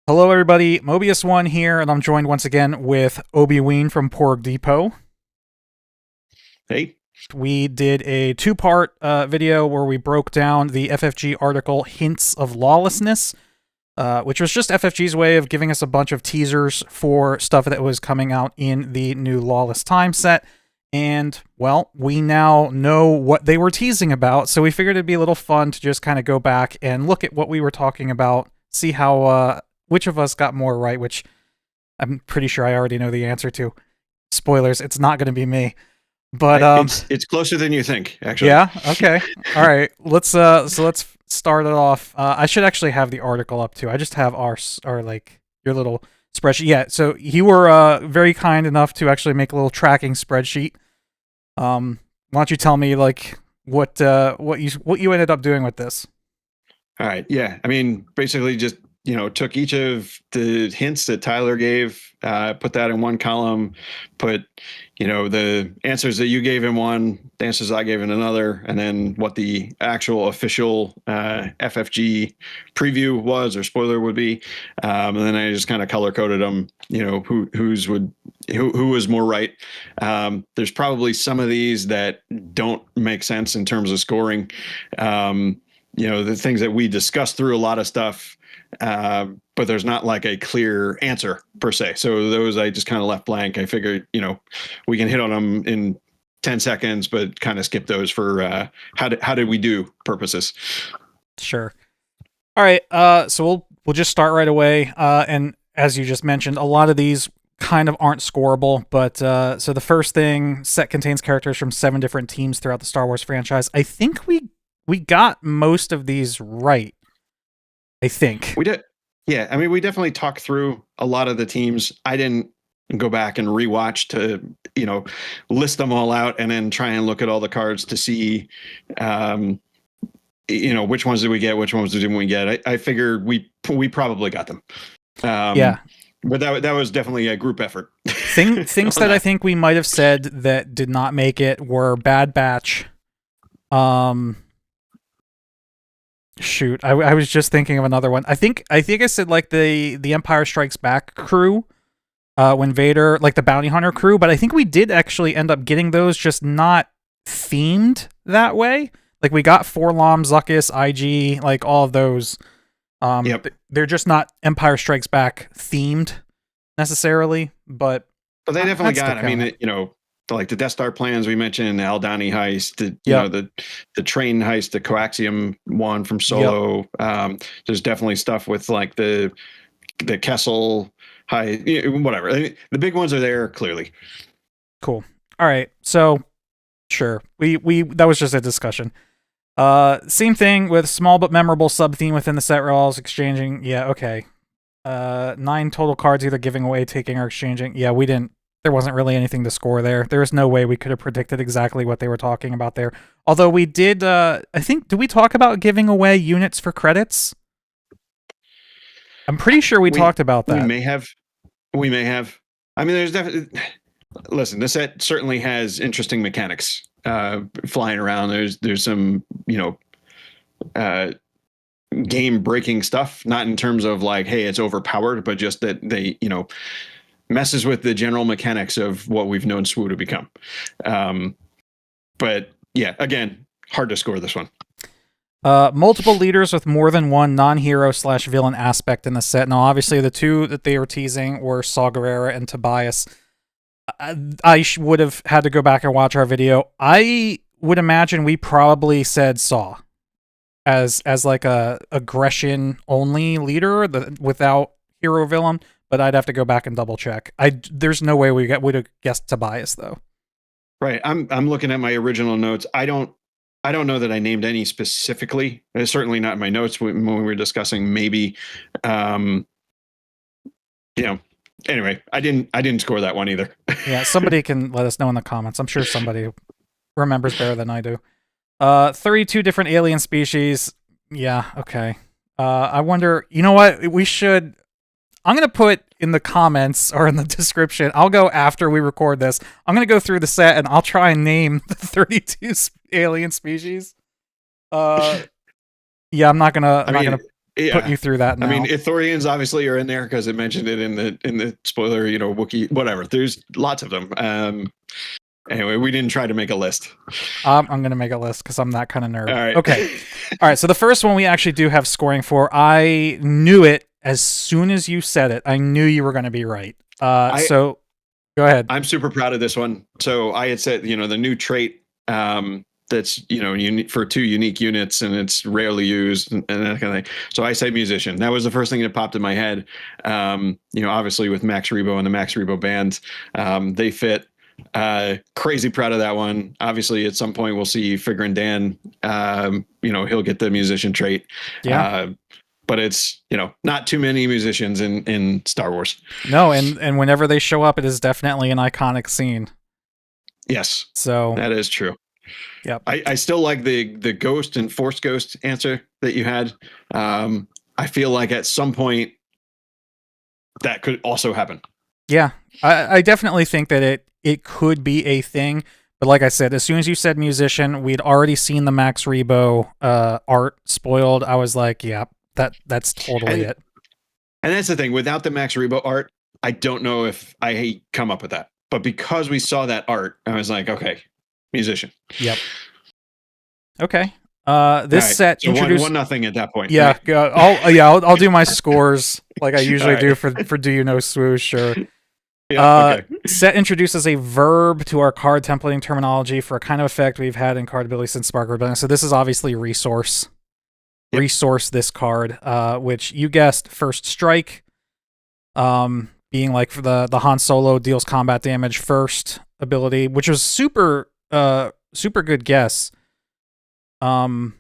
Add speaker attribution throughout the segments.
Speaker 1: Hello, everybody. Mobius1 here, and I'm joined once again with ObiWein from Porg Depot.
Speaker 2: Hey.
Speaker 1: We did a two-part video where we broke down the FFG article Hints of Lawlessness, which was just FFG's way of giving us a bunch of teasers for stuff that was coming out in the new Lawless Time set. And, well, we now know what they were teasing about, so we figured it'd be a little fun to just kind of go back and look at what we were talking about, see how which of us got more right, which I'm pretty sure I already know the answer to. Spoilers, it's not going to be me. But
Speaker 2: it's closer than you think, actually.
Speaker 1: Yeah, okay. All right. Let's start it off. I should actually have the article up too. I just have our like your little spreadsheet. Yeah, so you were very kind enough to actually make a little tracking spreadsheet. Why don't you tell me like what you ended up doing with this?
Speaker 2: All right. Yeah. I mean, basically just, took each of the hints that Tyler gave, put that in one column, put, the answers that you gave in one, the answers I gave in another, and then what the actual official FFG preview was or spoiler would be. And then I just kind of color coded them, who was more right. There's probably some of these that don't make sense in terms of scoring. The things that we discussed through a lot of stuff, but there's not like a clear answer per se. So those I just kind of left blank. I figured, we can hit on them in 10 seconds, but kind of skip those for how did we do purposes.
Speaker 1: Sure. All right. So we'll just start right away. And as you just mentioned, a lot of these kind of aren't scoreable, but so the first thing, set contains characters from 7 different teams throughout the Star Wars franchise. I think we got most of these right. I think
Speaker 2: we did. Yeah, I mean, we definitely talked through a lot of the teams. I didn't go back and rewatch to, list them all out and then try and look at all the cards to see, which ones did we get, which ones didn't we get. I figured we probably got them.
Speaker 1: Yeah.
Speaker 2: But that was definitely a group effort.
Speaker 1: Things that I think we might have said that did not make it were Bad Batch. Shoot, I was just thinking of another one. I think I said like the Empire Strikes Back crew, when Vader, like the bounty hunter crew, but I think we did actually end up getting those, just not themed that way. Like we got Forlom, Zuckuss, IG, like all of those.
Speaker 2: Yep.
Speaker 1: They're just not Empire Strikes Back themed necessarily, but
Speaker 2: they definitely got. I mean, like the Death Star plans we mentioned, the Aldani heist, the train heist, the coaxium one from Solo. Yep. There's definitely stuff with like the Kessel heist, whatever. I mean, the big ones are there clearly.
Speaker 1: Cool. All right. So sure. We that was just a discussion. Same thing with small but memorable sub theme within the set roles, exchanging. Yeah, okay. 9 total cards either giving away, taking, or exchanging. Yeah, we didn't. There wasn't really anything to score there. There was no way we could have predicted exactly what they were talking about there. Although we did, I think, did we talk about giving away units for credits? I'm pretty sure we talked about that.
Speaker 2: We may have. I mean, there's definitely... Listen, this set certainly has interesting mechanics flying around. There's some, game-breaking stuff, not in terms of like, hey, it's overpowered, but just that they, messes with the general mechanics of what we've known SWU to become. But yeah, again, hard to score this one.
Speaker 1: Multiple leaders with more than one non-hero / villain aspect in the set. Now, obviously, the two that they were teasing were Saw Gerrera and Tobias. I would have had to go back and watch our video. I would imagine we probably said Saw as like a aggression only leader without hero villain. But I'd have to go back and double check. There's no way we would have guessed Tobias though.
Speaker 2: Right. I'm looking at my original notes. I don't know that I named any specifically. It's certainly not in my notes when we were discussing maybe. Anyway, I didn't score that one either.
Speaker 1: Yeah, somebody can let us know in the comments. I'm sure somebody remembers better than I do. 32 different alien species. Yeah, okay. I wonder, you know what? We should... I'm going to put in the comments or in the description, I'll go after we record this. I'm going to go through the set and I'll try and name the 32 alien species. Yeah, I'm not going to putting you through that now.
Speaker 2: I mean, Ithorians obviously are in there because it mentioned it in the spoiler, Wookiee, whatever. There's lots of them. Anyway, we didn't try to make a list.
Speaker 1: I'm going to make a list because I'm that kind of nerd.
Speaker 2: All right.
Speaker 1: Okay. All right. So the first one we actually do have scoring for. I knew it as soon as you said it. I knew you were going to be right. So go ahead.
Speaker 2: I'm super proud of this one. So I had said, the new trait that's, for 2 unique units and it's rarely used and that kind of thing. So I say musician. That was the first thing that popped in my head. Obviously with Max Rebo and the Max Rebo bands, they fit. Crazy proud of that one. Obviously at some point we'll see Figrin Dan, he'll get the musician trait.
Speaker 1: Yeah.
Speaker 2: But it's, not too many musicians in Star Wars.
Speaker 1: No, and whenever they show up, it is definitely an iconic scene.
Speaker 2: Yes.
Speaker 1: So
Speaker 2: that is true.
Speaker 1: Yep.
Speaker 2: I still like the ghost and force ghost answer that you had. I feel like at some point that could also happen.
Speaker 1: Yeah. I definitely think that it could be a thing. But like I said, as soon as you said musician, we'd already seen the Max Rebo art spoiled. I was like, yeah, that's totally it.
Speaker 2: And that's the thing. Without the Max Rebo art, I don't know if I come up with that. But because we saw that art, I was like, okay, musician.
Speaker 1: Yep. Okay. This set
Speaker 2: so
Speaker 1: introduced
Speaker 2: 1-0 at that point.
Speaker 1: Yeah.
Speaker 2: Right?
Speaker 1: I'll do my scores like I usually do for Do You Know SWU? Sure.
Speaker 2: Yeah, okay.
Speaker 1: Set introduces a verb to our card templating terminology for a kind of effect we've had in card ability since Spark Rebellion. So this is obviously resource. Yep. Resource this card, which you guessed, first strike. Being like for the Han Solo deals combat damage first ability, which was super good guess. I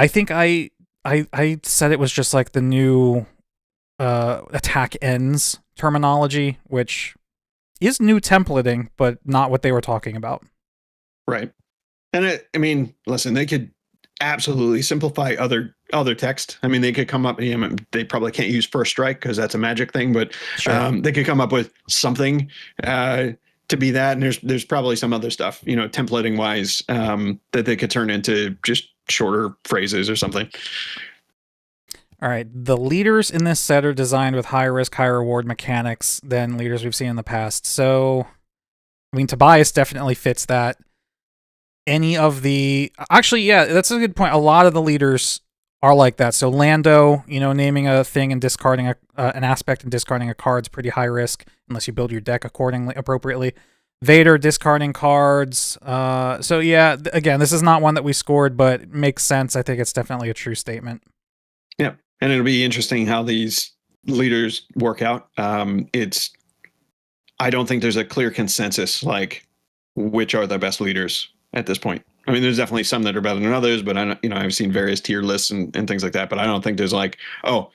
Speaker 1: think I said it was just like the new attack ends terminology, which is new templating, but not what they were talking about.
Speaker 2: Right. And listen, they could absolutely simplify other text. I mean, they could come up, they probably can't use first strike because that's a magic thing, but sure. They could come up with something to be that. And there's probably some other stuff, templating wise, that they could turn into just shorter phrases or something.
Speaker 1: All right. The leaders in this set are designed with high risk, high reward mechanics than leaders we've seen in the past. So, Tobias definitely fits that. Actually, yeah, that's a good point. A lot of the leaders are like that. So Lando, naming a thing and discarding an aspect and discarding a card's pretty high risk unless you build your deck appropriately. Vader discarding cards. So yeah, again, this is not one that we scored, but it makes sense. I think it's definitely a true statement.
Speaker 2: Yeah, and it'll be interesting how these leaders work out. I don't think there's a clear consensus like which are the best leaders at this point. There's definitely some that are better than others, but I've seen various tier lists and things like that, but I don't think there's like, oh,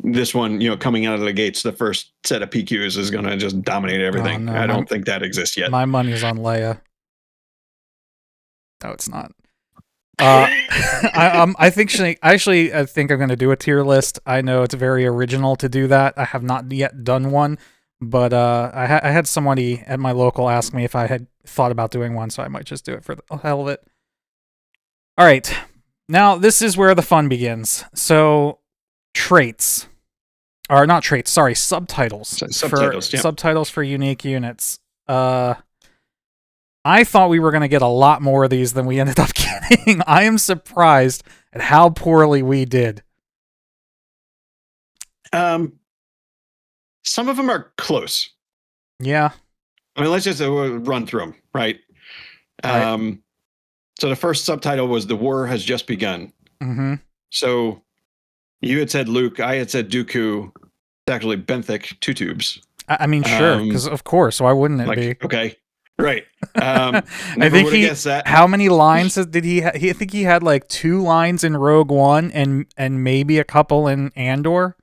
Speaker 2: this one, coming out of the gates, the first set of PQs is going to just dominate everything. Oh, no, I don't think that exists yet.
Speaker 1: My money's on Leia. No, it's not. I think I'm going to do a tier list. I know it's very original to do that. I have not yet done one, but I had somebody at my local ask me if I had thought about doing one, so I might just do it for the hell of it. All right. Now, this is where the fun begins. So, subtitles. Subtitles for unique units. I thought we were going to get a lot more of these than we ended up getting. I am surprised at how poorly we did.
Speaker 2: Some of them are close.
Speaker 1: Yeah.
Speaker 2: Let's just run through them, right? So the first subtitle was "The War Has Just Begun."
Speaker 1: Mm-hmm.
Speaker 2: So you had said Luke, I had said Dooku. It's actually Benthic, 2 tubes.
Speaker 1: Sure, because of course. Why wouldn't it be?
Speaker 2: Okay, right.
Speaker 1: I think he. How many lines did he? I think he had like 2 lines in Rogue One and maybe a couple in Andor.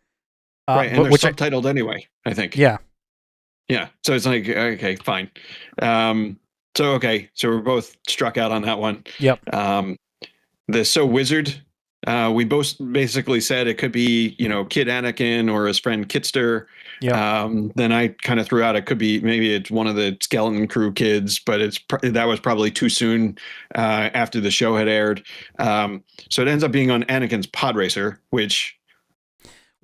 Speaker 2: Right, and they're subtitled anyway, I think.
Speaker 1: Yeah.
Speaker 2: Yeah, so it's like, okay, fine. So we're both struck out on that one.
Speaker 1: Yep.
Speaker 2: The So Wizard, we both basically said it could be, Kid Anakin or his friend Kitster.
Speaker 1: Yeah.
Speaker 2: Then I kind of threw out it could be maybe it's one of the Skeleton Crew kids, but that was probably too soon after the show had aired. So it ends up being on Anakin's pod racer, which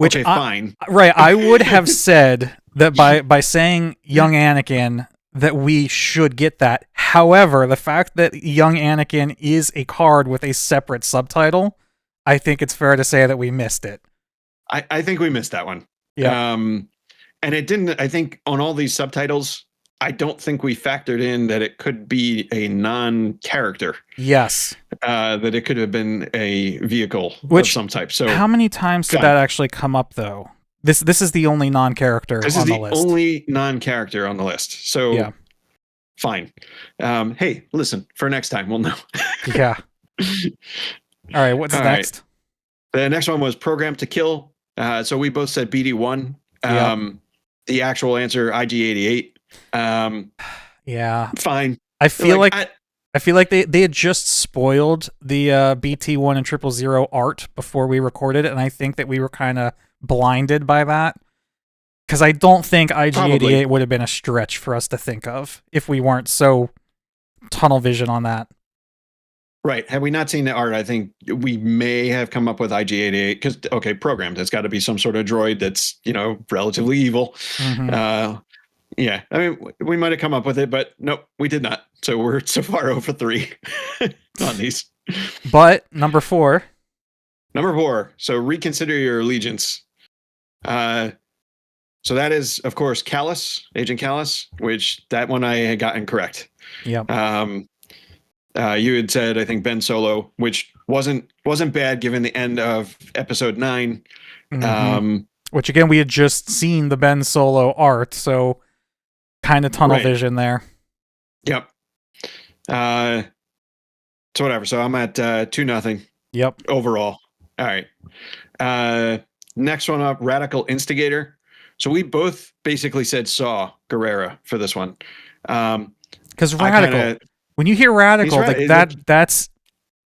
Speaker 1: Which
Speaker 2: okay, fine.
Speaker 1: right, I would have said that by saying young Anakin that we should get that. However, the fact that young Anakin is a card with a separate subtitle, I think it's fair to say that we missed it.
Speaker 2: I think we missed that one.
Speaker 1: Yeah.
Speaker 2: And it didn't, I think on all these subtitles, I don't think we factored in that it could be a non-character.
Speaker 1: Yes.
Speaker 2: That it could have been a vehicle
Speaker 1: Which,
Speaker 2: of some type. So
Speaker 1: how many times did that actually come up though? This is the only non-character on the list.
Speaker 2: This is the only non-character on the list. So
Speaker 1: yeah.
Speaker 2: Fine. Hey, listen, for next time we'll know.
Speaker 1: Yeah. All right, what's next?
Speaker 2: Right. The next one was Programmed to Kill. So we both said BD1. The actual answer, IG88.
Speaker 1: Yeah.
Speaker 2: Fine.
Speaker 1: I feel like they had just spoiled the BT1 and 000 art before we recorded it, and I think that we were kind of blinded by that. Because I don't think IG88 would have been a stretch for us to think of if we weren't so tunnel vision on that.
Speaker 2: Right. Had we not seen the art, I think we may have come up with IG88 because, okay, programmed. It's got to be some sort of droid that's, relatively evil.
Speaker 1: Mm-hmm.
Speaker 2: Yeah. I mean, we might have come up with it, but nope, we did not. So we're so far over 3 on these.
Speaker 1: But number 4.
Speaker 2: So reconsider your allegiance. So that is, of course, Callus, Agent Callus, which that one I had gotten correct.
Speaker 1: Yep.
Speaker 2: You had said, I think, Ben Solo, which wasn't bad given the end of episode 9.
Speaker 1: Mm-hmm. Which again, we had just seen the Ben Solo art, so kind of tunnel vision there.
Speaker 2: Yep. So whatever. So I'm at 2-0.
Speaker 1: Yep.
Speaker 2: Overall. All right. Next one up, Radical Instigator. So we both basically said Saw Gerrera for this one.
Speaker 1: Because Radical, when you hear Radical, that's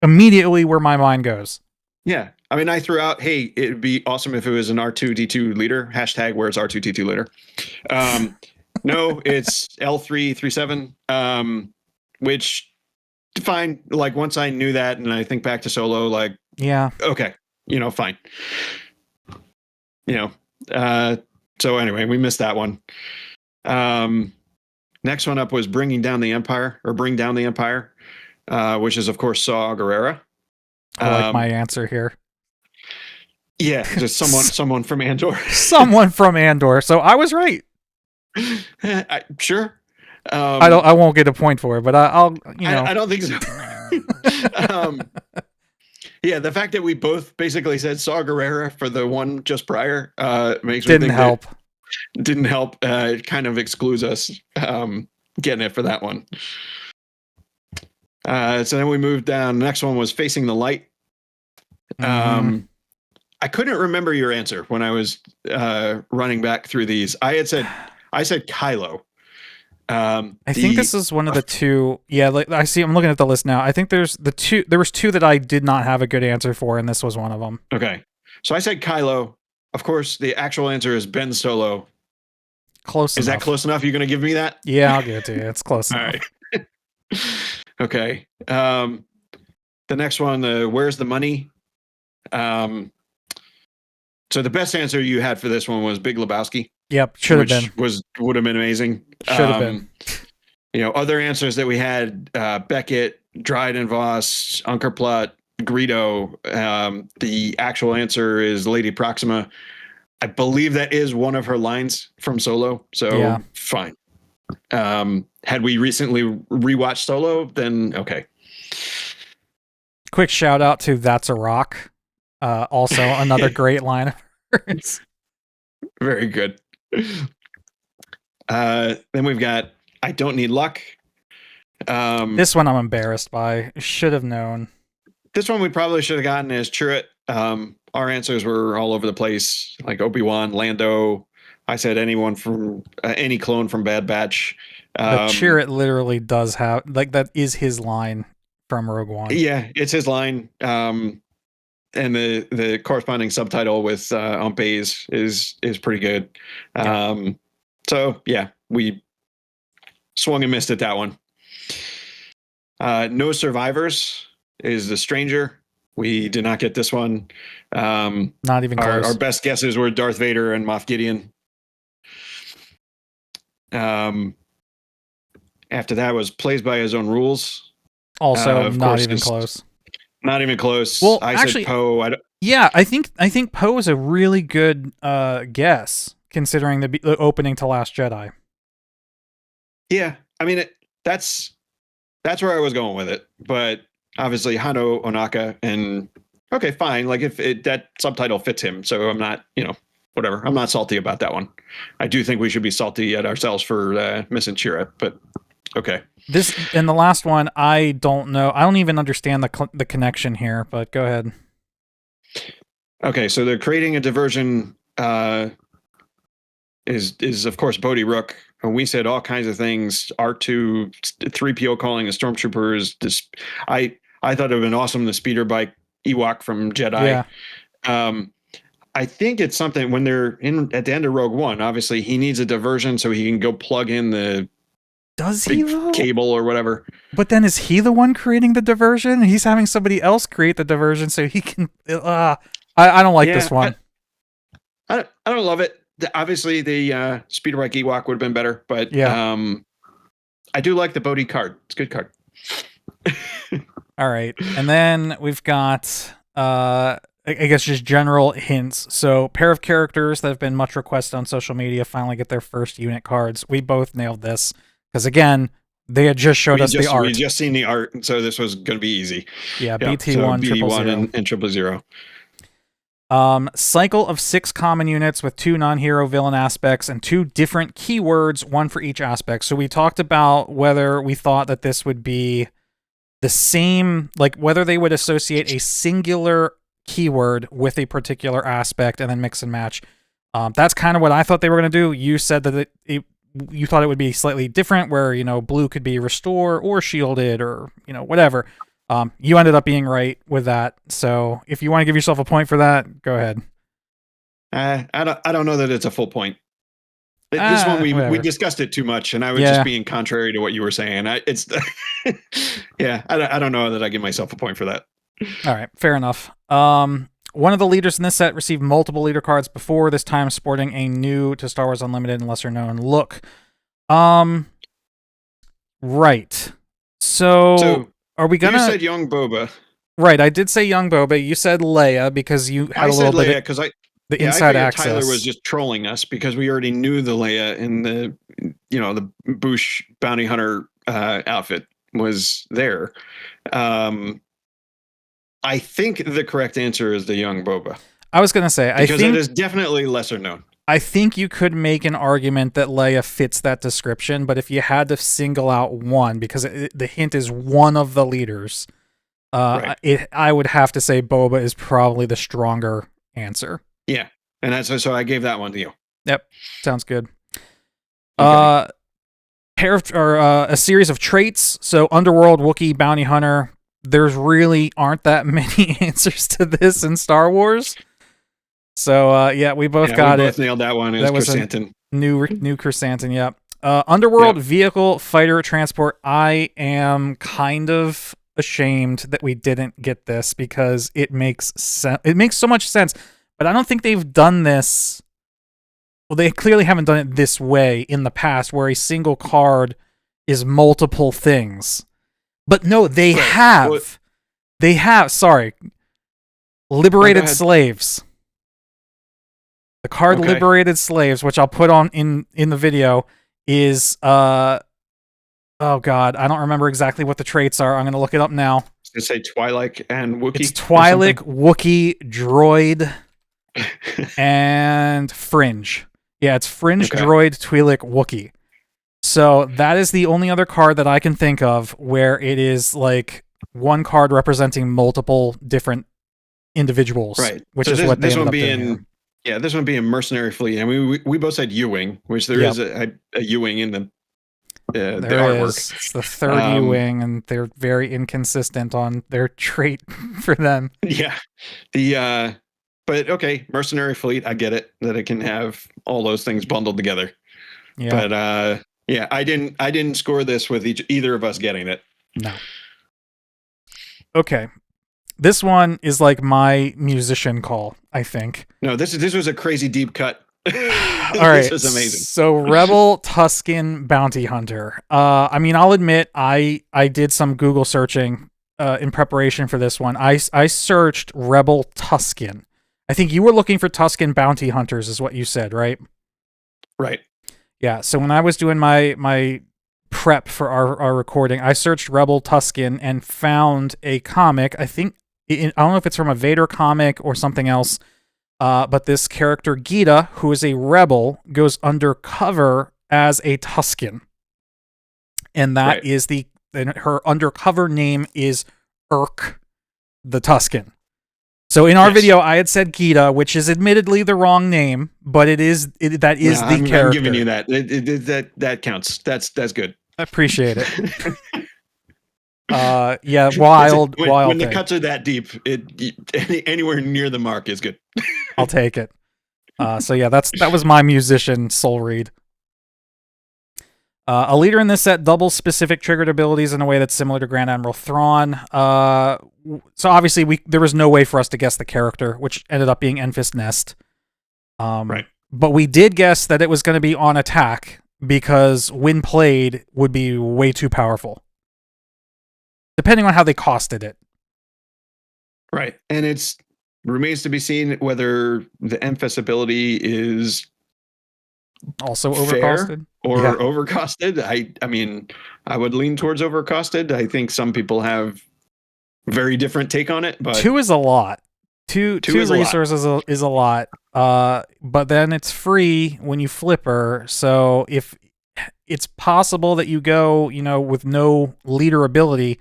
Speaker 1: immediately where my mind goes.
Speaker 2: Yeah. I mean, I threw out, hey, it'd be awesome if it was an R2-D2 leader. # where's R2-D2 leader? No, it's L337, which fine. Like once I knew that and I think back to Solo, like,
Speaker 1: yeah,
Speaker 2: okay, fine. So anyway, we missed that one. Next one up was Bring Down the Empire, which is, of course, Saw Gerrera.
Speaker 1: I like my answer here.
Speaker 2: Yeah, just someone from Andor.
Speaker 1: Someone from Andor. So I was right.
Speaker 2: Sure.
Speaker 1: I won't get a point for it, but I'll.
Speaker 2: I don't think so. Yeah, the fact that we both basically said Saw Gerrera for the one just prior makes me think didn't help. It kind of excludes us getting it for that one. So then we moved down. The next one was Facing the Light. I couldn't remember your answer when I was running back through these. I said Kylo.
Speaker 1: I think this is one of the two. Yeah, I see. I'm looking at the list now. I think there was two that I did not have a good answer for, and this was one of them.
Speaker 2: Okay, so I said Kylo. Of course, the actual answer is Ben Solo.
Speaker 1: Close enough.
Speaker 2: Is that close enough? You're going to give me that?
Speaker 1: Yeah, I'll give it to you. It's close enough.
Speaker 2: All right. Okay. The next one, Where's the Money? So the best answer you had for this one was Big Lebowski.
Speaker 1: Yep, should have been.
Speaker 2: Would have been amazing.
Speaker 1: Should have been.
Speaker 2: Other answers that we had, Beckett, Dryden Voss, Unkerplot, Greedo. The actual answer is Lady Proxima. I believe that is one of her lines from Solo. So yeah. Fine. Had we recently rewatched Solo, then okay.
Speaker 1: Quick shout out to That's a Rock. Also another great line of hers.
Speaker 2: Very good. Then we've got I Don't Need Luck.
Speaker 1: This one I'm embarrassed by. Should have known.
Speaker 2: This one we probably should have gotten as Chirrut. Our answers were all over the place, like Obi-Wan, Lando. I said anyone from any clone from Bad Batch.
Speaker 1: But Chirrut literally does have, like, that is his line from Rogue One.
Speaker 2: Yeah, it's his line. And the corresponding subtitle with on Baze is pretty good.
Speaker 1: Yeah.
Speaker 2: So yeah, we swung and missed at that one. No Survivors is The Stranger. We did not get this one.
Speaker 1: Not even close.
Speaker 2: Our best guesses were Darth Vader and Moff Gideon. After that was Plays by His Own Rules.
Speaker 1: Also, not even close.
Speaker 2: Not even close.
Speaker 1: Well,
Speaker 2: I
Speaker 1: actually,
Speaker 2: said Poe.
Speaker 1: Yeah, I think Poe is a really good guess considering the opening to Last Jedi.
Speaker 2: Yeah, I mean that's where I was going with it, but obviously Hano Onaka, and okay, fine. Like if that subtitle fits him, so I'm not, whatever. I'm not salty about that one. I do think we should be salty at ourselves for missing Chira, but okay.
Speaker 1: This and the last one, I don't know. I don't even understand the connection here, but go ahead.
Speaker 2: Okay, so they're creating a diversion. Is of course Bodhi Rook. And we said all kinds of things. R2, 3PO calling the stormtroopers. I thought it would have been awesome. The speeder bike Ewok from Jedi. Yeah. I think it's something when they're at the end of Rogue One. Obviously, he needs a diversion so he can go plug in the cable or whatever.
Speaker 1: But then is he the one creating the diversion? He's having somebody else create the diversion so he can. I don't like this one.
Speaker 2: I don't love it. Obviously, the speeder bike Ewok would have been better, but
Speaker 1: yeah.
Speaker 2: I do like the Bodhi card. It's a good card.
Speaker 1: All right, and then we've got I guess just general hints. So, pair of characters that have been much requested on social media finally get their first unit cards. We both nailed this because again, they had just showed us the art.
Speaker 2: We just seen the art, and so this was going to be easy.
Speaker 1: Yeah, BT1,
Speaker 2: BT1, and 000.
Speaker 1: Cycle of 6 common units with 2 non-hero villain aspects and 2 different keywords, 1 for each aspect. So we talked about whether we thought that this would be the same, like whether they would associate a singular keyword with a particular aspect and then mix and match. That's kind of what I thought they were going to do. You said that you thought it would be slightly different, where blue could be restore or shielded or whatever. You ended up being right with that. So if you want to give yourself a point for that, go ahead.
Speaker 2: I don't know that it's a full point. This one we discussed it too much, and I was just being contrary to what you were saying. I don't know that I give myself a point for that.
Speaker 1: All right, fair enough. One of the leaders in this set received multiple leader cards before, this time sporting a new to Star Wars Unlimited and lesser known look. Right. So are we gonna?
Speaker 2: You said young Boba.
Speaker 1: Right, I did say young Boba. You said Leia because you had a little bit. I said Leia because the inside access.
Speaker 2: Tyler was just trolling us because we already knew the Leia in the the Bouche bounty hunter outfit was there. I think the correct answer is the young Boba.
Speaker 1: I was going to say,
Speaker 2: because it is definitely lesser known.
Speaker 1: I think you could make an argument that Leia fits that description, but if you had to single out one, because the hint is one of the leaders, right. I would have to say Boba is probably the stronger answer.
Speaker 2: Yeah, and so I gave that one to you.
Speaker 1: Yep, sounds good.
Speaker 2: Okay.
Speaker 1: A series of traits. So Underworld, Wookiee, Bounty Hunter. There's really aren't that many answers to this in Star Wars. So we both got it.
Speaker 2: Nailed that one. That was Chrysanthemum.
Speaker 1: New Chrysanthemum. Yep. Underworld, Vehicle, Fighter, Transport. I am kind of ashamed that we didn't get this because it makes sense. It makes so much sense, but I don't think they've done this. Well, they clearly haven't done it this way in the past, where a single card is multiple things. But no, they have. What? They have. Sorry. Liberated slaves. The card Liberated Slaves, which I'll put on in the video, is oh god, I don't remember exactly what the traits are. I'm gonna look it up now.
Speaker 2: Does it say Twi'lek and Wookiee?
Speaker 1: It's Twi'lek, Wookiee, Droid, and Fringe. Yeah, it's Fringe, Droid, Twi'lek, Wookiee. So that is the only other card that I can think of where it is like one card representing multiple different individuals.
Speaker 2: Right.
Speaker 1: Which is what
Speaker 2: this
Speaker 1: they
Speaker 2: one
Speaker 1: ended up doing.
Speaker 2: Yeah, this one being Mercenary Fleet. I mean, we both said U-Wing, which there is a U-Wing in the artwork.
Speaker 1: It's the third U-Wing, and they're very inconsistent on their trait for them.
Speaker 2: Yeah. But okay, Mercenary Fleet, I get it, that it can have all those things bundled together.
Speaker 1: Yeah.
Speaker 2: But I didn't score this with either of us getting it.
Speaker 1: No. Okay. This one is like my musician call, I think.
Speaker 2: No, this was a crazy deep cut.
Speaker 1: All
Speaker 2: This
Speaker 1: right.
Speaker 2: is amazing.
Speaker 1: So Rebel Tusken Bounty Hunter. I mean, I'll admit I did some Google searching in preparation for this one. I searched Rebel Tusken. I think you were looking for Tusken Bounty Hunters is what you said, right?
Speaker 2: Right.
Speaker 1: Yeah. So when I was doing my prep for our recording, I searched Rebel Tusken and found a comic. I think I don't know if it's from a Vader comic or something else. But this character, Gita, who is a rebel, goes undercover as a Tusken. And that is her undercover name is Urk the Tusken. So in our video, I had said Gita, which is admittedly the wrong name, but that is the character.
Speaker 2: I'm giving you that. That counts. That's good.
Speaker 1: I appreciate it. Yeah, wild.
Speaker 2: When the cuts are that deep, anywhere near the mark is good.
Speaker 1: I'll take it. So yeah, that was my musician soul read. A leader in this set doubles specific triggered abilities in a way that's similar to Grand Admiral Thrawn. So obviously there was no way for us to guess the character, which ended up being Enfys Nest.
Speaker 2: Right.
Speaker 1: But we did guess that it was going to be on attack because when played would be way too powerful. Depending on how they costed it.
Speaker 2: Right. And it remains to be seen whether the Enfys ability is
Speaker 1: also overcosted
Speaker 2: or overcosted. I mean, I would lean towards overcosted. I think some people have very different take on it, but
Speaker 1: 2 is a lot. Two resources is a lot. But then it's free when you flip her. So if it's possible that you go, with no leader ability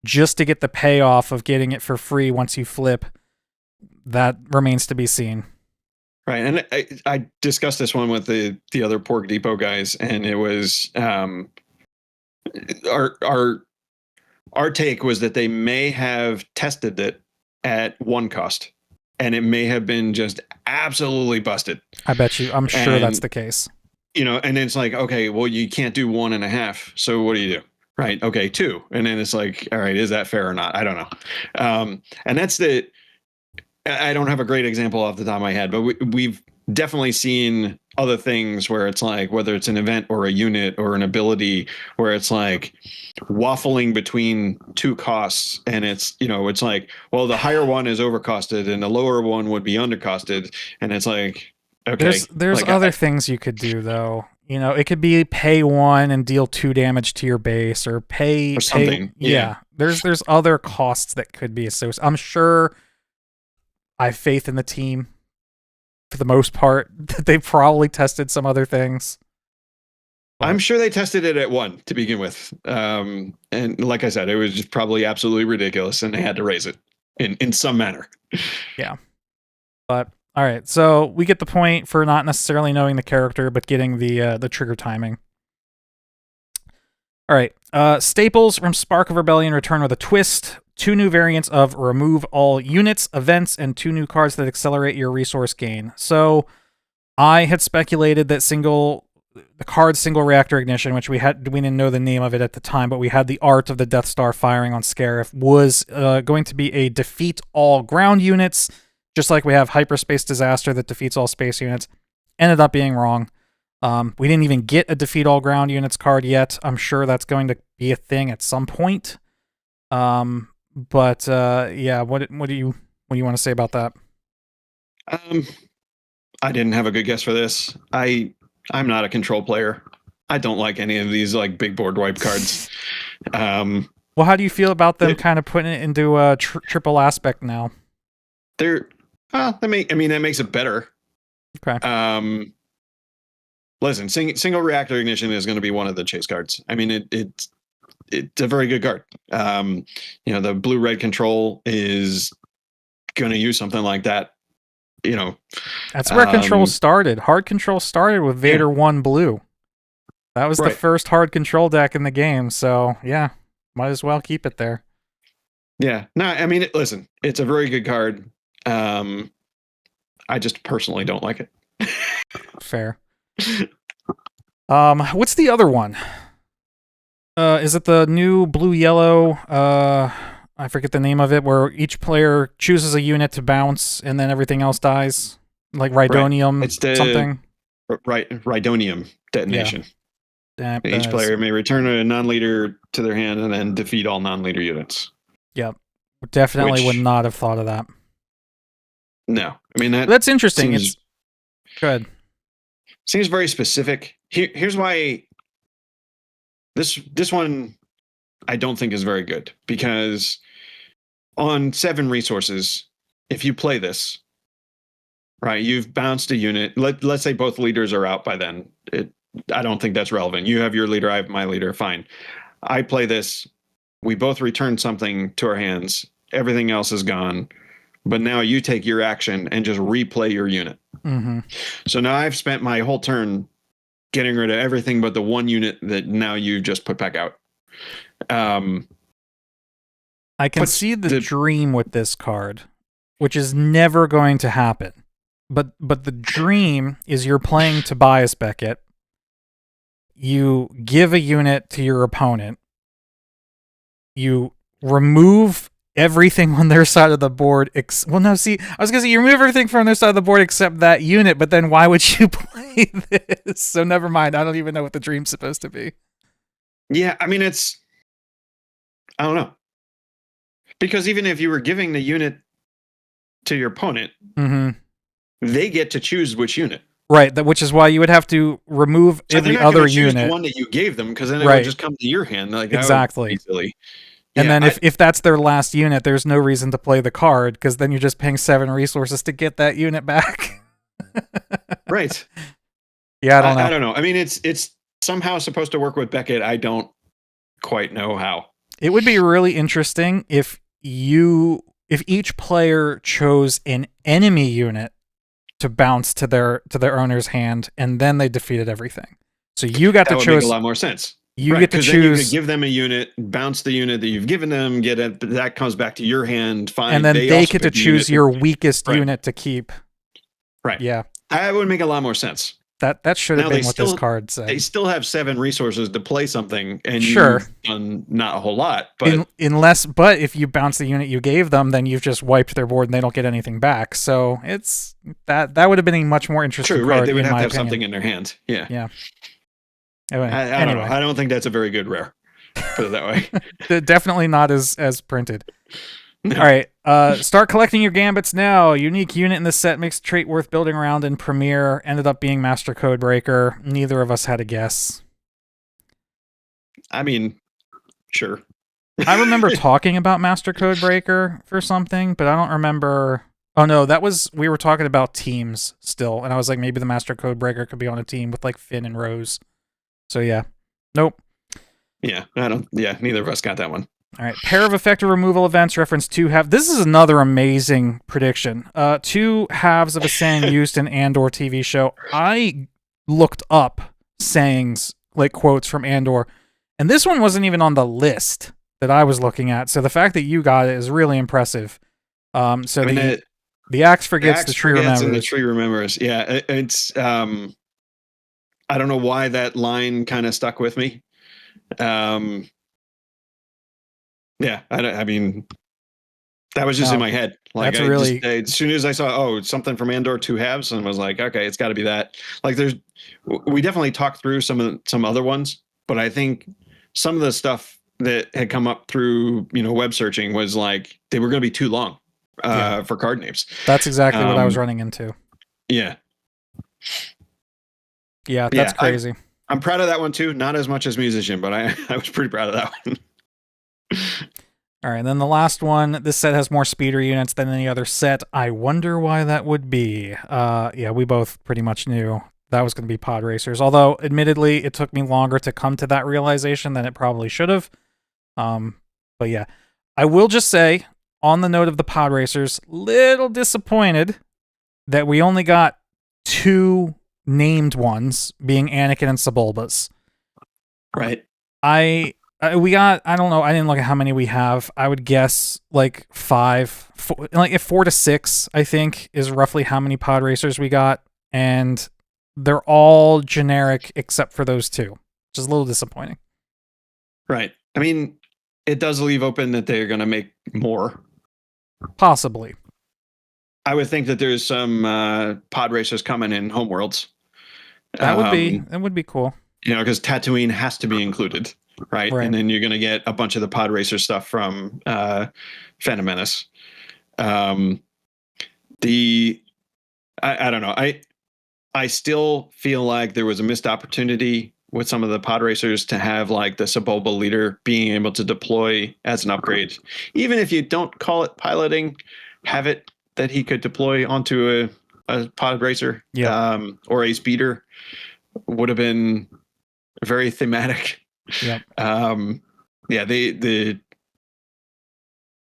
Speaker 1: just to get the payoff of getting it for free once you flip, that remains to be seen.
Speaker 2: Right. And I discussed this one with the other Porg Depot guys, and it was our take was that they may have tested it at 1 cost, and it may have been just absolutely busted.
Speaker 1: I'm sure that's the case.
Speaker 2: And it's like, okay, well, you can't do 1.5. So what do you do? Right. Okay. 2. And then it's like, all right, is that fair or not? I don't know. And that's I don't have a great example off the top of my head, but we've definitely seen other things where it's like, whether it's an event or a unit or an ability where it's like waffling between 2 costs. And it's like, well, the higher one is overcosted and the lower one would be undercosted. And it's like, okay.
Speaker 1: There's like, other things you could do though. It could be pay 1 and deal 2 damage to your base, or pay
Speaker 2: something.
Speaker 1: Yeah. There's other costs that could be associated. I'm sure I have faith in the team for the most part that they probably tested some other things.
Speaker 2: I'm sure they tested it at 1 to begin with. And like I said, it was just probably absolutely ridiculous and they had to raise it in some manner.
Speaker 1: Yeah. But all right, so we get the point for not necessarily knowing the character, but getting the trigger timing. All right, staples from Spark of Rebellion return with a twist. 2 new variants of remove all units, events, and 2 new cards that accelerate your resource gain. So I had speculated that the card single reactor ignition, which we didn't know the name of it at the time, but we had the art of the Death Star firing on Scarif, was going to be a defeat all ground units. Just like we have Hyperspace Disaster that defeats all space units. Ended up being wrong. We didn't even get a defeat all ground units card yet. I'm sure that's going to be a thing at some point. But yeah, what do you want to say about that?
Speaker 2: I didn't have a good guess for this. I'm not a control player. I don't like any of these like big board wipe cards.
Speaker 1: Well, how do you feel about them kind of putting it into a triple aspect now?
Speaker 2: That makes it better.
Speaker 1: Okay.
Speaker 2: Listen, single reactor ignition is going to be one of the chase cards. I mean, it's a very good card. The blue-red control is going to use something like that.
Speaker 1: That's where control started. Hard control started with Vader 1 blue. That was the first hard control deck in the game. So yeah, might as well keep it there.
Speaker 2: Yeah. No, I mean, listen, it's a very good card. I just personally don't like it.
Speaker 1: Fair. What's the other one? Is it the new blue-yellow I forget the name of it, where each player chooses a unit to bounce and then everything else dies. Like Rhydonium
Speaker 2: It's the
Speaker 1: something.
Speaker 2: Rhydonium detonation.
Speaker 1: Yeah.
Speaker 2: Each player may return a non-leader to their hand and then defeat all non-leader units.
Speaker 1: Yep. Definitely would not have thought of that.
Speaker 2: No. I mean,
Speaker 1: that's interesting. It's good.
Speaker 2: Seems very specific. Here's why this one I don't think is very good, because on 7 resources, if you play this, right, you've bounced a unit. Let's say both leaders are out by then. I don't think that's relevant. You have your leader, I have my leader. Fine. I play this. We both return something to our hands. Everything else is gone. But now you take your action and just replay your unit.
Speaker 1: Mm-hmm.
Speaker 2: So now I've spent my whole turn getting rid of everything but the one unit that now you just put back out.
Speaker 1: I can see the dream with this card, which is never going to happen. But the dream is you're playing Tobias Beckett. You give a unit to your opponent. You remove everything on their side of the board. I was going to say you remove everything from their side of the board except that unit, but then why would you play this? So never mind. I don't even know what the dream's supposed to be.
Speaker 2: Yeah, I mean, I don't know. Because even if you were giving the unit to your opponent, they get to choose which unit.
Speaker 1: Right, which is why you would have to remove every other unit.
Speaker 2: The one that you gave them, because then it would just come to your hand. Like,
Speaker 1: exactly.
Speaker 2: Easily.
Speaker 1: And then if that's their last unit, there's no reason to play the card, because then you're just paying 7 resources to get that unit back.
Speaker 2: Right.
Speaker 1: Yeah, I
Speaker 2: don't know. I mean, it's somehow supposed to work with Beckett. I don't quite know how.
Speaker 1: It would be really interesting if each player chose an enemy unit to bounce to their owner's hand, and then they defeated everything. So you got to choose. That would make
Speaker 2: a lot more sense.
Speaker 1: You get to choose.
Speaker 2: Then you could give them a unit, bounce the unit that you've given them, get it. That comes back to your hand. Fine,
Speaker 1: and then they get to choose your weakest unit to keep.
Speaker 2: Right.
Speaker 1: Yeah.
Speaker 2: That would make a lot more sense.
Speaker 1: That should have been what this card said.
Speaker 2: They still have 7 resources to play something, and you've done not a whole lot. But
Speaker 1: but if you bounce the unit you gave them, then you've just wiped their board and they don't get anything back. So it's that would have been a much more interesting card.
Speaker 2: Right? They would
Speaker 1: have
Speaker 2: to have something in their hand. Yeah.
Speaker 1: Yeah.
Speaker 2: I don't know. I don't think that's a very good rare. Put it that
Speaker 1: way. Definitely not as printed. No. All right. Start collecting your gambits now. Unique unit in the set makes a trait worth building around in Premiere. Ended up being Master Codebreaker. Neither of us had a guess.
Speaker 2: I mean, sure.
Speaker 1: I remember talking about Master Codebreaker for something, but I don't remember. Oh no, we were talking about teams still, and I was like, maybe the Master Codebreaker could be on a team with like Finn and Rose. So yeah, nope.
Speaker 2: Yeah, neither of us got that one.
Speaker 1: All right, pair of effective removal events reference 2 halves. This is another amazing prediction. 2 halves of a saying used in Andor TV show. I looked up sayings, like quotes from Andor, and this one wasn't even on the list that I was looking at. So the fact that you got it is really impressive. The axe forgets, the tree remembers.
Speaker 2: And the tree remembers. Yeah, it's. I don't know why that line kind of stuck with me. Yeah, I mean, that was just in my head. Like, as soon as I saw, something from Andor 2 halves, and was like, okay, it's got to be that. Like, we definitely talked through some other ones, but I think some of the stuff that had come up through web searching was like they were going to be too long for card names.
Speaker 1: That's exactly what I was running into.
Speaker 2: Yeah.
Speaker 1: Yeah, that's crazy.
Speaker 2: I'm proud of that one too. Not as much as Musician, but I was pretty proud of that one.
Speaker 1: All right, and then the last one. This set has more speeder units than any other set. I wonder why that would be. Yeah, we both pretty much knew that was going to be pod racers. Although, admittedly, it took me longer to come to that realization than it probably should have. But yeah, I will just say, on the note of the pod racers, little disappointed that we only got 2 named ones, being Anakin and Sebulbas.
Speaker 2: Right.
Speaker 1: We got, I don't know, I didn't look at how many we have. I would guess like 5, if 4 to 6, I think, is roughly how many pod racers we got. And they're all generic except for those 2, which is a little disappointing.
Speaker 2: Right. I mean, it does leave open that they're going to make more.
Speaker 1: Possibly.
Speaker 2: I would think that there's some pod racers coming in Homeworlds.
Speaker 1: That would be cool.
Speaker 2: You know, because Tatooine has to be included, right? And then you're going to get a bunch of the pod racer stuff from Phantom Menace. I don't know. I still feel like there was a missed opportunity with some of the pod racers to have like the Sebulba leader being able to deploy as an upgrade. Even if you don't call it piloting, have it that he could deploy onto a pod racer or a speeder would have been very thematic.
Speaker 1: Yep.
Speaker 2: The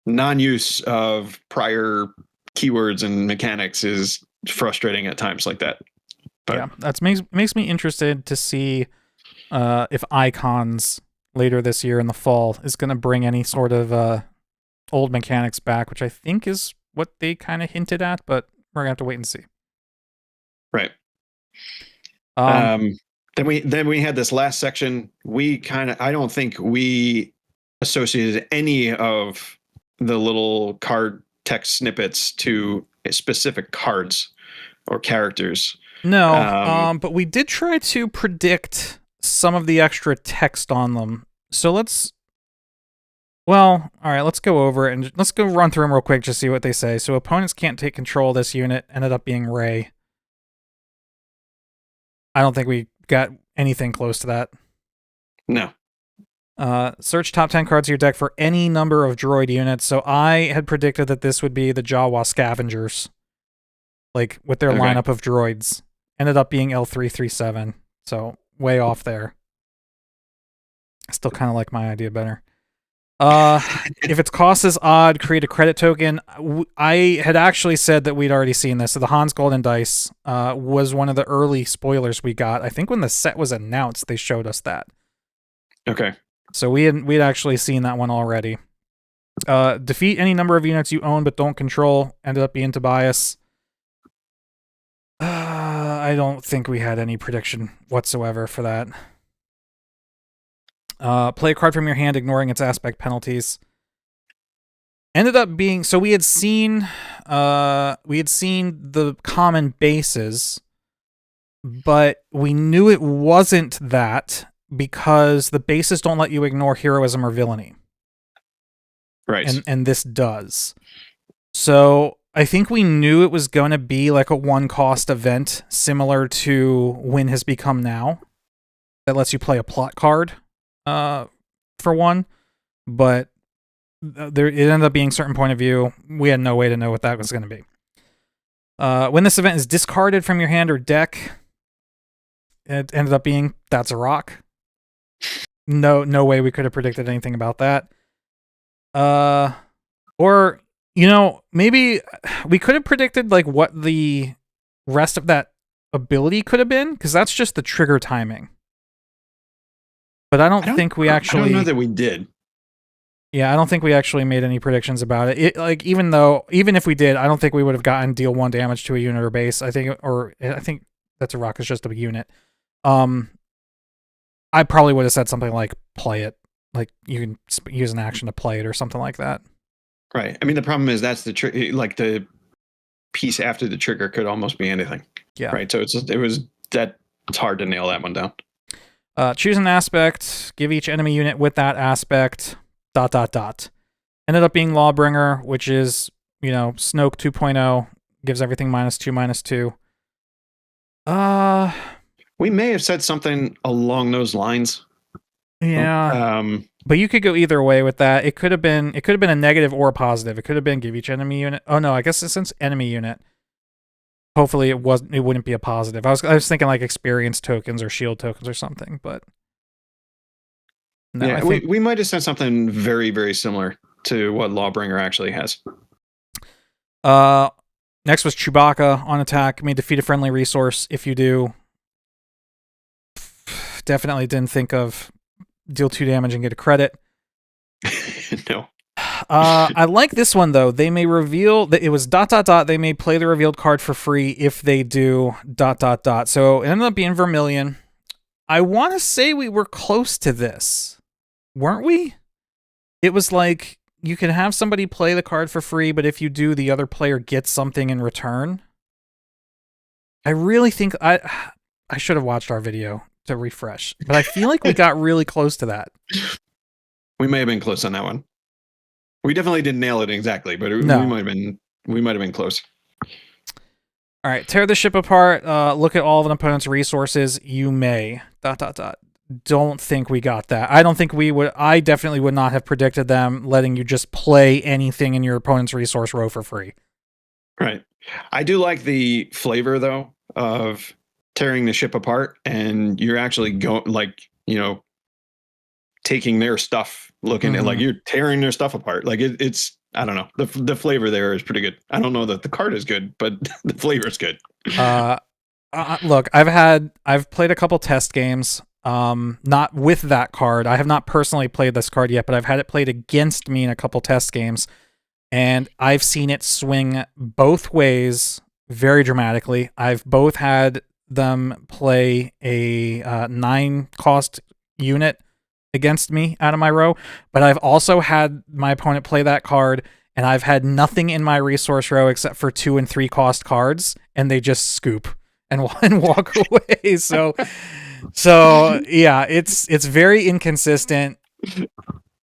Speaker 2: non-use of prior keywords and mechanics is frustrating at times like that. But
Speaker 1: yeah, that makes me interested to see if Icons later this year in the fall is going to bring any sort of old mechanics back, which I think is what they kind of hinted at, but we're going to have to wait and see.
Speaker 2: Right. Then we had this last section. I don't think we associated any of the little card text snippets to specific cards or characters.
Speaker 1: No, but we did try to predict some of the extra text on them. So let's go over it and let's go run through them real quick, just see what they say. So opponents can't take control of this unit, ended up being Rey. I don't think we got anything close to that.
Speaker 2: No.
Speaker 1: Search top 10 cards of your deck for any number of droid units. So I had predicted that this would be the Jawa Scavengers, like with their lineup of droids. Ended up being L337, so way off there. I still kind of like my idea better. If its cost is odd, create a credit token. I had actually said that we'd already seen this. So the Hans Golden Dice was one of the early spoilers we got. I think when the set was announced, they showed us that.
Speaker 2: Okay.
Speaker 1: So we'd actually seen that one already. Defeat any number of units you own but don't control. Ended up being Tobias. I don't think we had any prediction whatsoever for that. Play a card from your hand, ignoring its aspect penalties. Ended up being, so we had seen the common bases, but we knew it wasn't that because the bases don't let you ignore heroism or villainy.
Speaker 2: Right.
Speaker 1: And this does. So I think we knew it was going to be like a one-cost event similar to Win Has Become Now that lets you play a plot card for one, but it ended up being certain point of view. We had no way to know what that was going to be. When this event is discarded from your hand or deck, it ended up being That's a Rock. No way we could have predicted anything about that. Or, you know, maybe we could have predicted like what the rest of that ability could have been, because that's just the trigger timing. But I don't think we actually...
Speaker 2: I don't know that we did.
Speaker 1: Yeah, I don't think we actually made any predictions about it. Even if we did, I don't think we would have gotten deal 1 damage to a unit or base. I think That's a Rock is just a unit. I probably would have said something like play it. Like you can use an action to play it or something like that.
Speaker 2: Right. I mean, the problem is that's the like the piece after the trigger could almost be anything.
Speaker 1: Yeah.
Speaker 2: Right. So it's hard to nail that one down.
Speaker 1: Choose an aspect. Give each enemy unit with that aspect. ... Ended up being Lawbringer, which is, you know, Snoke 2.0. Gives everything -2/-2.
Speaker 2: We may have said something along those lines.
Speaker 1: Yeah. But you could go either way with that. It could have been a negative or a positive. It could have been give each enemy unit. Oh no, I guess since enemy unit. Hopefully it wouldn't be a positive. I was thinking like experience tokens or shield tokens or something, but no,
Speaker 2: yeah, we might have said something very, very similar to what Lawbringer actually has.
Speaker 1: Next was Chewbacca on attack. May defeat a friendly resource. If you do, definitely didn't think of deal 2 damage and get a credit.
Speaker 2: No.
Speaker 1: I like this one though. They may reveal that it was ... They may play the revealed card for free if they do ... So it ended up being Vermilion. I want to say we were close to this, weren't we? it was like you can have somebody play the card for free, but if you do, the other player gets something in return. I really think I should have watched our video to refresh, but I feel like we got really close to that.
Speaker 2: We may have been close on that one. We definitely didn't nail it exactly, but
Speaker 1: No.
Speaker 2: we might have been close.
Speaker 1: All right, tear the ship apart. Look at all of an opponent's resources. You may. ... Don't think we got that. I don't think we would. I definitely would not have predicted them letting you just play anything in your opponent's resource row for free.
Speaker 2: Right. I do like the flavor though of tearing the ship apart, and you're actually going like, you know, taking their stuff, looking at like you're tearing their stuff apart. Like it's I don't know. The flavor there is pretty good. I don't know that the card is good, but the flavor is good.
Speaker 1: Look, I've played a couple test games. Not with that card. I have not personally played this card yet, but I've had it played against me in a couple test games, and I've seen it swing both ways very dramatically. I've both had them play a 9-cost unit against me out of my row, but I've also had my opponent play that card, and I've had nothing in my resource row except for 2 and 3 cost cards, and they just scoop and walk away. So yeah, it's very inconsistent.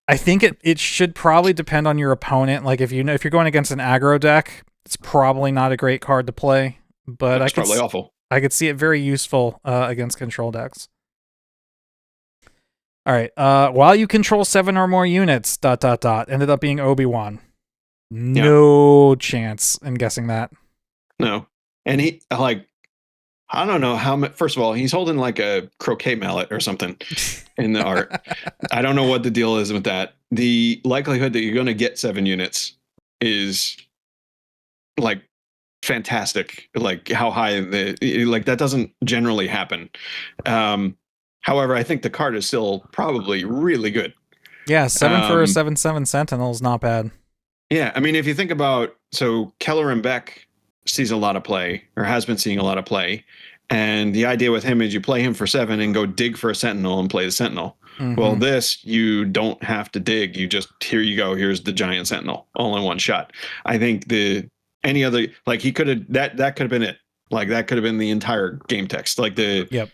Speaker 1: I think it should probably depend on your opponent. Like if you're going against an aggro deck, it's probably not a great card to play. But
Speaker 2: that's probably awful.
Speaker 1: I could see it very useful against control decks. All right. While you control 7 or more units, ... ended up being ObiWein. No chance in guessing that.
Speaker 2: No, and he like. I don't know how much. First of all, he's holding like a croquet mallet or something in the art. I don't know what the deal is with that. The likelihood that you're going to get 7 units is like fantastic. Like how high like that doesn't generally happen. However, I think the card is still probably really good.
Speaker 1: Yeah, 7 for a 7/7 Sentinel is not bad.
Speaker 2: Yeah, I mean, if you think about Keller and Beck sees a lot of play, or has been seeing a lot of play, and the idea with him is you play him for 7 and go dig for a Sentinel and play the Sentinel. Well, this you don't have to dig. You just here you go. Here's the giant Sentinel all in one shot. I think any other like he could have that could have been it. Like that could have been the entire game text. Like the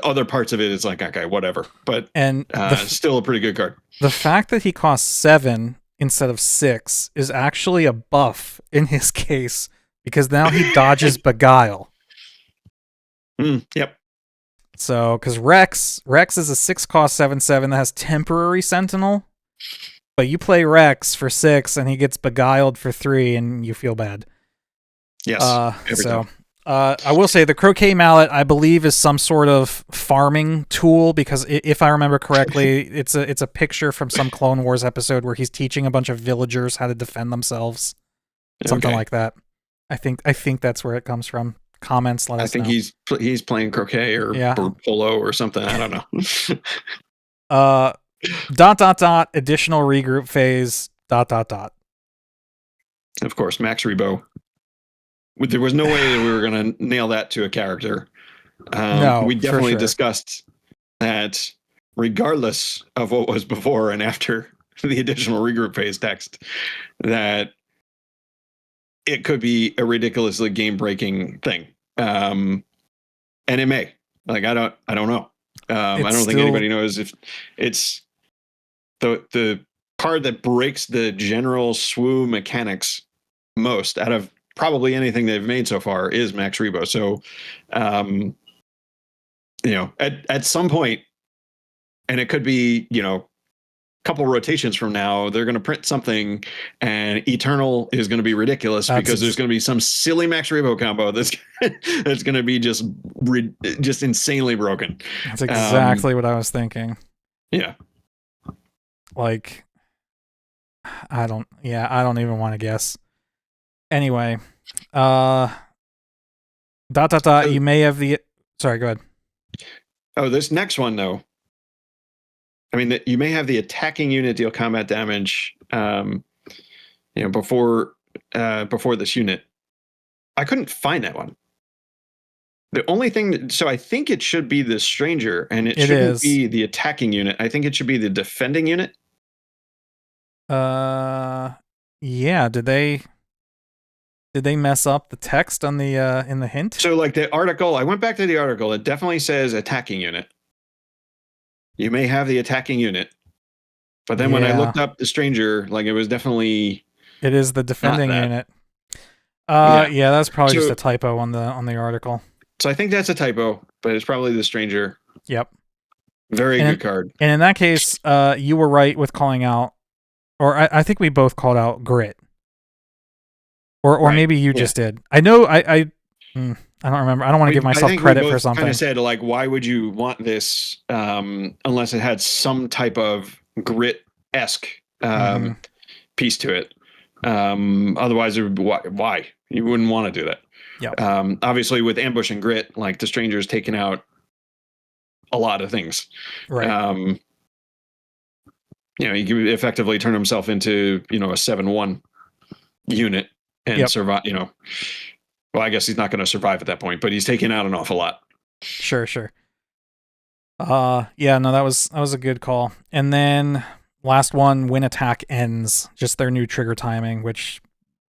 Speaker 2: other parts of it is like okay, whatever. But still a pretty good card.
Speaker 1: The fact that he costs 7 instead of 6 is actually a buff in his case because now he dodges Beguile.
Speaker 2: Yep.
Speaker 1: So, because Rex is a 6-cost 7/7 that has temporary Sentinel, but you play Rex for 6 and he gets Beguiled for 3 and you feel bad.
Speaker 2: Yes.
Speaker 1: I will say the croquet mallet, I believe, is some sort of farming tool because if I remember correctly, it's a picture from some Clone Wars episode where he's teaching a bunch of villagers how to defend themselves, something like that. I think that's where it comes from. Comments, let us know.
Speaker 2: I think he's playing croquet or polo or something. I don't
Speaker 1: know. ... Additional regroup phase. ...
Speaker 2: Of course, Max Rebo. There was no way that we were going to nail that to a character.
Speaker 1: No,
Speaker 2: we definitely
Speaker 1: sure.
Speaker 2: discussed that regardless of what was before and after the additional regroup phase text, that it could be a ridiculously game-breaking thing. And it may. Like I don't know. I don't think anybody knows if it's the card that breaks the general SWU mechanics most out of probably anything they've made so far is Max Rebo. So, at some point, and it could be, a couple rotations from now, they're going to print something and Eternal is going to be ridiculous because there's going to be some silly Max Rebo combo that's going to be just insanely broken.
Speaker 1: That's exactly what I was thinking.
Speaker 2: Yeah.
Speaker 1: Like, I don't even want to guess. Anyway, ... You may have the... Sorry, go ahead.
Speaker 2: Oh, this next one, though. I mean, you may have the attacking unit deal combat damage, before this unit. I couldn't find that one. The only thing... So I think it should be the Stranger, and it shouldn't be the attacking unit. I think it should be the defending unit.
Speaker 1: Yeah. Did they mess up the text on the in the hint?
Speaker 2: So like the article, I went back to the article. It definitely says attacking unit. You may have the attacking unit, but then when I looked up the stranger, like it was definitely
Speaker 1: it is the defending
Speaker 2: not that.
Speaker 1: unit.
Speaker 2: Yeah.
Speaker 1: Yeah, that's probably
Speaker 2: So-
Speaker 1: just a typo on the article.
Speaker 2: So I think that's a typo, but it's probably the stranger.
Speaker 1: Yep.
Speaker 2: Very good card.
Speaker 1: And in that case, you were right with calling out, or I think we both called out grit. Or
Speaker 2: Right.
Speaker 1: maybe you just did. I know I don't remember. I don't want to give myself credit for something.
Speaker 2: Kind of said like, why would you want this unless it had some type of grit-esque piece to it? Otherwise, it would be, why? You wouldn't want to do that.
Speaker 1: Yeah.
Speaker 2: Obviously, with ambush and grit, like the stranger's taking out a lot of things.
Speaker 1: Right.
Speaker 2: He can effectively turn himself into a 7-1 unit and survive. Well, I guess he's not going to survive at that point, but he's taking out an awful lot.
Speaker 1: Sure. Yeah, no, that was a good call. And then last one, when attack ends, just their new trigger timing, which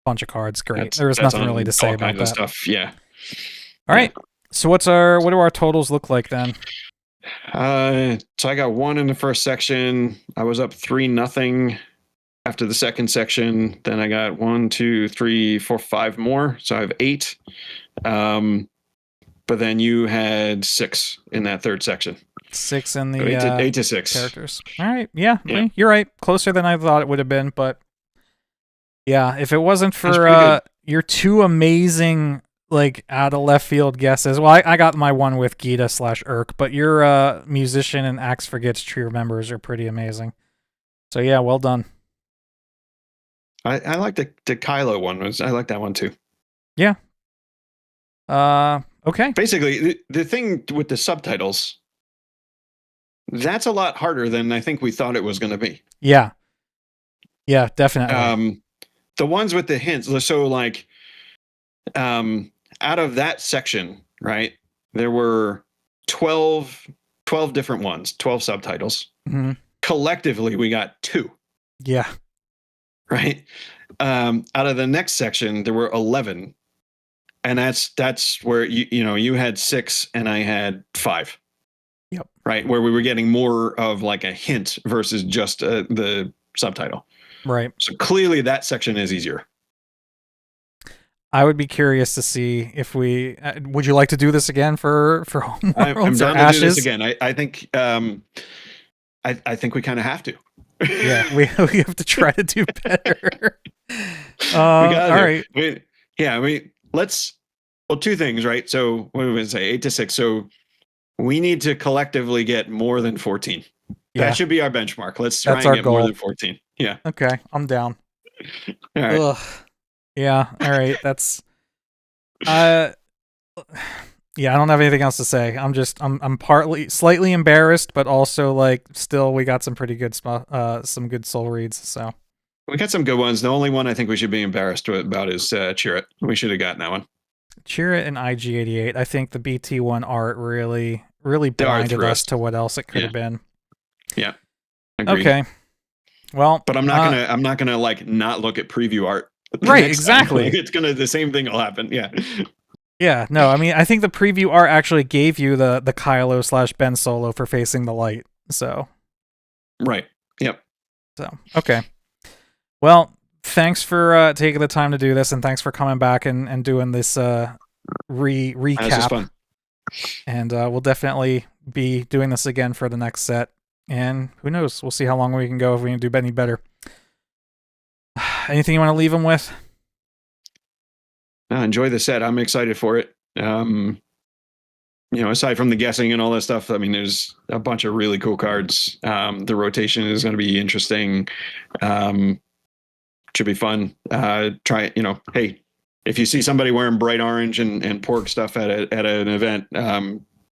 Speaker 1: bunch of cards, great. There was nothing really to say about that.
Speaker 2: Stuff. Yeah.
Speaker 1: All right. So what do our totals look like then?
Speaker 2: So I got 1 in the first section. I was up 3-0 after the second section. Then I got 1, 2, 3, 4, 5 more. So I have 8. But then you had 6 in that third section.
Speaker 1: 6 in the
Speaker 2: 8 to 6
Speaker 1: characters. All right. Yeah. I mean, you're right. Closer than I thought it would have been, but yeah, if it wasn't for your 2 amazing like out of left field guesses. Well, I got my one with Gita/Urk, but your musician and Axe Forgets Tree Remembers are pretty amazing. So yeah, well done.
Speaker 2: I like the Kylo one. I like that one too.
Speaker 1: Yeah. Okay.
Speaker 2: Basically, the thing with the subtitles, that's a lot harder than I think we thought it was going to be.
Speaker 1: Yeah. Yeah, definitely.
Speaker 2: The ones with the hints, so like, out of that section, right, there were 12 different ones, 12 subtitles.
Speaker 1: Mm-hmm.
Speaker 2: Collectively, we got 2.
Speaker 1: Yeah.
Speaker 2: Right. Out of the next section, there were 11. And that's where you had 6 and I had 5.
Speaker 1: Yep.
Speaker 2: Right. Where we were getting more of like a hint versus just the subtitle.
Speaker 1: Right.
Speaker 2: So clearly that section is easier.
Speaker 1: I would be curious to see if we would you like to do this again for Homeworlds
Speaker 2: I'm down
Speaker 1: or Ashes?
Speaker 2: to do this again. I think I think we kind of have to.
Speaker 1: Yeah, we have to try to do better. All right.
Speaker 2: Let's. Well, 2 things, right? So what did we say? 8 to 6. So we need to collectively get more than 14.
Speaker 1: Yeah.
Speaker 2: That should be our benchmark. Let's try
Speaker 1: That's
Speaker 2: and
Speaker 1: our
Speaker 2: get
Speaker 1: goal.
Speaker 2: more than 14. Yeah.
Speaker 1: Okay, I'm down.
Speaker 2: All right.
Speaker 1: Ugh. Yeah. All right. That's. Yeah, I don't have anything else to say. I'm partly slightly embarrassed, but also like still we got some pretty good some good soul reads. So
Speaker 2: we got some good ones. The only one I think we should be embarrassed about is Cheer It. We should have gotten that one.
Speaker 1: Cheer It and IG88. I think the BT1 art really blinded us to what else it could have been.
Speaker 2: Yeah. Agreed.
Speaker 1: Okay. Well,
Speaker 2: but I'm not gonna like not look at preview art.
Speaker 1: Right. Exactly.
Speaker 2: It's the same thing will happen. Yeah.
Speaker 1: Yeah, no, I mean, I think the preview art actually gave you the Kylo/Ben Solo for Facing the Light, so.
Speaker 2: Right, yep.
Speaker 1: So, okay. Well, thanks for taking the time to do this, and thanks for coming back and doing this recap.
Speaker 2: This is fun.
Speaker 1: And we'll definitely be doing this again for the next set, and who knows, we'll see how long we can go if we can do any better. Anything you want to leave them with?
Speaker 2: Enjoy the set. I'm excited for it. Aside from the guessing and all that stuff, I mean, there's a bunch of really cool cards. The rotation is going to be interesting. Should be fun. Try, hey, if you see somebody wearing bright orange and Porg stuff at an event,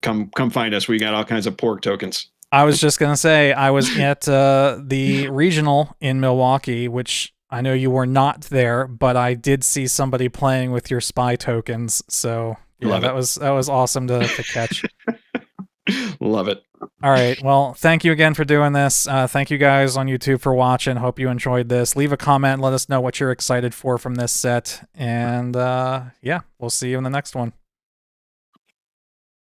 Speaker 2: come find us. We got all kinds of Porg tokens.
Speaker 1: I was just going to say, I was at the regional in Milwaukee, which I know you were not there, but I did see somebody playing with your spy tokens. So yeah, that was awesome to catch.
Speaker 2: Love it.
Speaker 1: All right. Well, thank you again for doing this. Thank you guys on YouTube for watching. Hope you enjoyed this. Leave a comment. Let us know what you're excited for from this set. And yeah, we'll see you in the next one.